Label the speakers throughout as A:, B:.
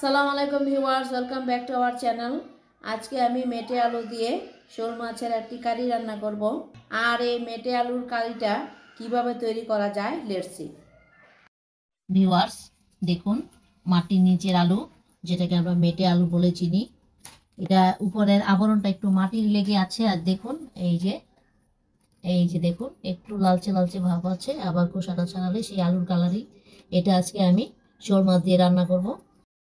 A: আসসালামু আলাইকুম viewers, welcome back to our channel. আজকে আমি মেটে আলু দিয়ে শোল মাছের একটি কারি রান্না করব। আর এই মেটে আলুর কারিটা কিভাবে তৈরি করা যায় লেটস সি। ভিউয়ার্স দেখুন, মাটির নিচের আলু, যেটাকে আমরা মেটে আলু বলে চিনি, এটা উপরের আবরণটা একটু মাটির লেগে আছে। আর দেখুন এই যে দেখুন একটু লালচে লালচে ভাব আছে, আবার খোসাটা ছাড়ালে সেই আলুর কালারই। এটা আজকে আমি শোল মাছ দিয়ে রান্না করব।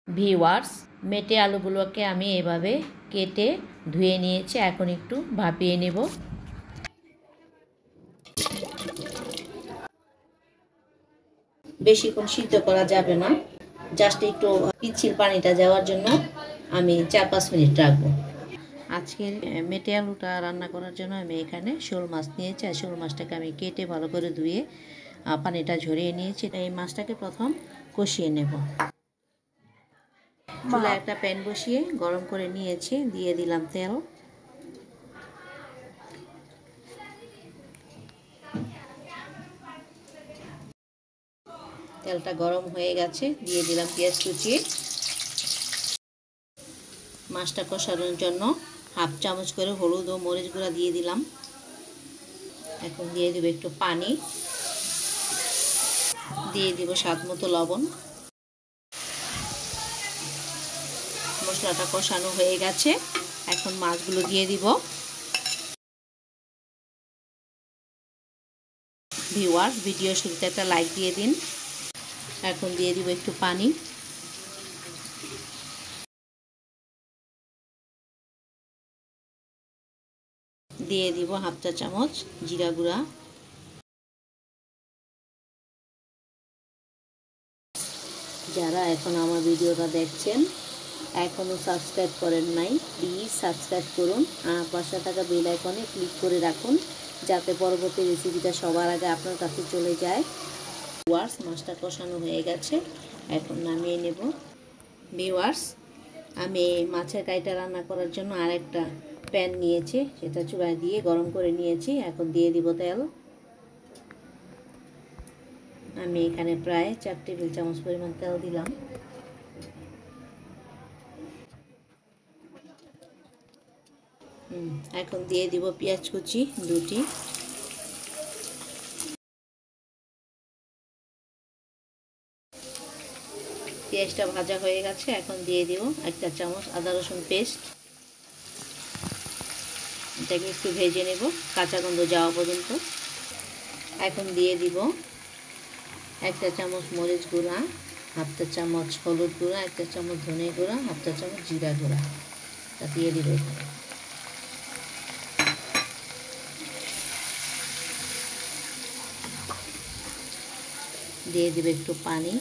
A: ভিউয়ার্স, মেটে আলুগুলোকে আমি এভাবে কেটে ধুয়ে নিয়েছি। এখন একটু ভাপিয়ে নেব। বেশিক্ষণ সিদ্ধ করা যাবে না, জাস্ট একটু পিচ্ছিল পানিটা যাওয়ার জন্য আমি 4-5 মিনিট রাখবো। আজকের মেটে আলুটা রান্না করার জন্য আমি এখানে শোল মাছ নিয়েছি। আর শোল মাছটাকে আমি কেটে ভালো করে ধুয়ে পানিটা ঝরিয়ে নিয়েছি। এই মাছটাকে প্রথম কষিয়ে নেব। চুলায় একটা প্যান বসিয়ে গরম করে নিয়েছি, দিয়ে দিলাম তেল। তেলটা গরম হয়ে গেছে, দিয়ে দিলাম পেঁয়াজ কুচি। মাছটা কষানোর জন্য 1/2 চামচ করে হলুদ ও মরিচ গুঁড়া দিয়ে দিলাম। এখন দিয়ে দেব একটু পানি, দিয়ে দিব স্বাদ মতো লবণ। মশলাটা কষানো হয়ে গেছে, এখন মাছগুলো দিয়ে দিব। ভিউয়ার্স, ভিডিও শুরুতে একটা লাইক দিয়ে দিন। এখন দিয়ে দিব একটু পানি, দিয়ে দিব 1/2 চা চামচ জিরা গুঁড়া। যারা এখন আমার ভিডিওটা দেখছেন এখনও সাবস্ক্রাইব করেন নাই, প্লিজ সাবস্ক্রাইব করুন আর পাশে থাকা বেল আইকনে ক্লিক করে রাখুন, যাতে পরবর্তী রেসিপিটা সবার আগে আপনার কাছে চলে যায়। ভিউয়ার্স, মাছটা কষানো হয়ে গেছে, এখন নামিয়ে নেব। ভিউয়ার্স, আমি মাছের কাইটা রান্না করার জন্য আরেকটা প্যান নিয়েছি, সেটা চুলায় দিয়ে গরম করে নিয়েছি। এখন দিয়ে দিব তেল। আমি এখানে প্রায় 4 টেবিল চামচ পরিমাণ তেল দিলাম। এখন দিয়ে দিব পেঁয়াজ কুচি 2টি। পেঁয়াজটা ভাজা হয়ে গেছে, এখন দিয়ে দিব 1 চা চামচ আদা রসুন পেস্ট। এটাকে একটু ভেজে নেব কাঁচা গন্ধ যাওয়া পর্যন্ত। এখন দিয়ে দিব 1 চা চামচ মরিচ গুঁড়া, 1/2 চা চামচ হলুদ গুঁড়া, 1 চা চামচ ধনে গুঁড়া, 1/2 চা চামচ জিরা গুঁড়া। তা দিয়ে দিব এখানে। দিয়ে দিব একটু পানি,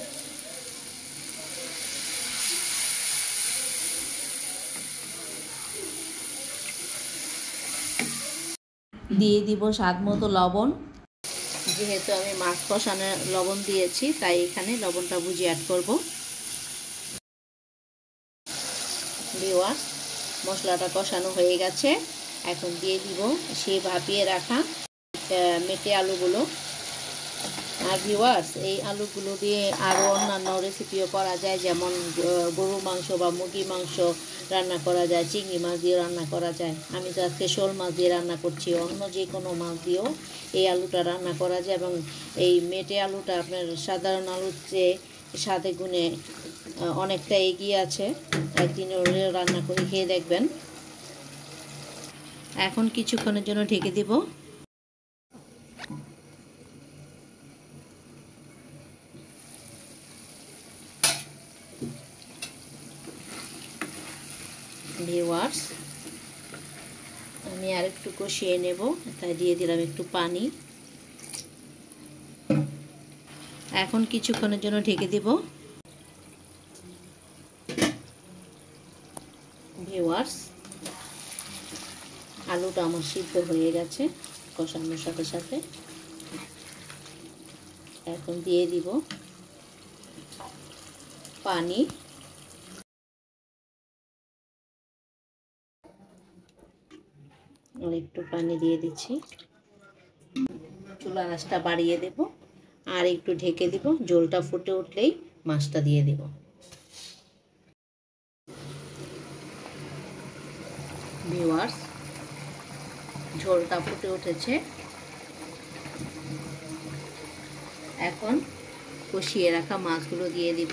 A: দিয়ে দিব স্বাদ মতো লবণ। যেহেতু আমি মাছ কষানো লবণ দিয়েছি, তাই এখানে লবণটা বুঝে অ্যাড করব। ভিউয়ার্স, মশলাটা কষানো হয়ে গেছে, এখন দিয়ে দিব সেই ভাপিয়ে রাখা মেটে আলুগুলো। আর ভিউয়ার্স, এই আলুগুলো দিয়ে আরও অন্যান্য রেসিপিও করা যায়, যেমন গরুর মাংস বা মুরগির মাংস রান্না করা যায়, চিংড়ি মাছ দিয়ে রান্না করা যায়। আমি তো আজকে শোল মাছ দিয়ে রান্না করছি, অন্য যে কোনো মাছ দিয়েও এই আলুটা রান্না করা যায়। এবং এই মেটে আলুটা আপনার সাধারণ আলুর চেয়ে স্বাদে গুণে অনেকটা এগিয়ে আছে। একদিন হলেও রান্না করে খেয়ে দেখবেন। এখন কিছুক্ষণের জন্য ঢেকে দিব। ভিউয়ার্স, আমি আরেকটু কষিয়ে নেব, তাই দিয়ে দিলাম একটু পানি। এখন কিছুক্ষণের জন্য ঢেকে দিব। ভিউয়ার্স, আলুটা আমার সিদ্ধ হয়ে গেছে কষানোর সাথে সাথে। এখন দিয়ে দিব পানি। আর একটু পানি দিয়ে দিচ্ছি। চুলার আঁচটা বাড়িয়ে দেব আর একটু ঢেকে দিব। ঝোলটা ফুটে উঠলেই মাছটা দিয়ে দেব। ভিউয়ার্স, ঝোলটা ফুটে উঠেছে। এখন কষিয়ে রাখা মাছগুলো দিয়ে দিব।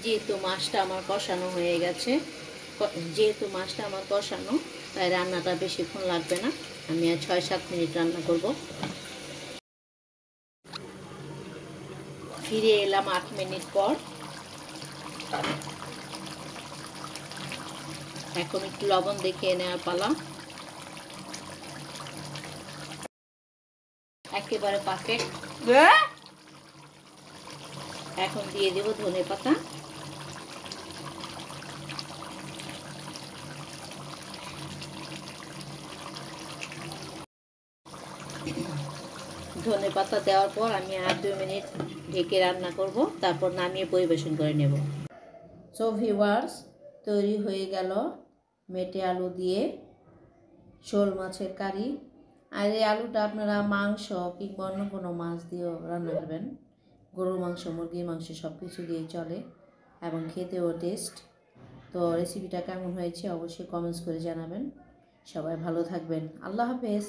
A: যেহেতু মাছটা আমার কষানো হয়ে গেছে, তাই রান্নাটা বেশিক্ষণ লাগবে না। আমি আর 6-7 মিনিট রান্না করব। ফিরে এলাম 8 মিনিট পর। এখন একটু লবণ দেখিয়ে নেওয়ার পালা। একেবারে পারফেক্ট। এখন দিয়ে দেব ধনেপাতা। ধনেপাতা দেওয়ার পর আমি আর 2 মিনিট ঢেকে রান্না করব, তারপর নামিয়ে পরিবেশন করে নেব। সো ভিউয়ার্স, তৈরি হয়ে গেল মেটে আলু দিয়ে শোল মাছের কারি। আর এই আলুটা আপনারা মাংস কিংবা অন্য কোনো মাছ দিয়েও রান্না করবেন। গরুর মাংস, মুরগির মাংস সব কিছু দিয়েই চলে এবং খেতেও টেস্ট। তো রেসিপিটা কেমন হয়েছে অবশ্যই কমেন্টস করে জানাবেন। সবাই ভালো থাকবেন। আল্লাহ হাফেজ।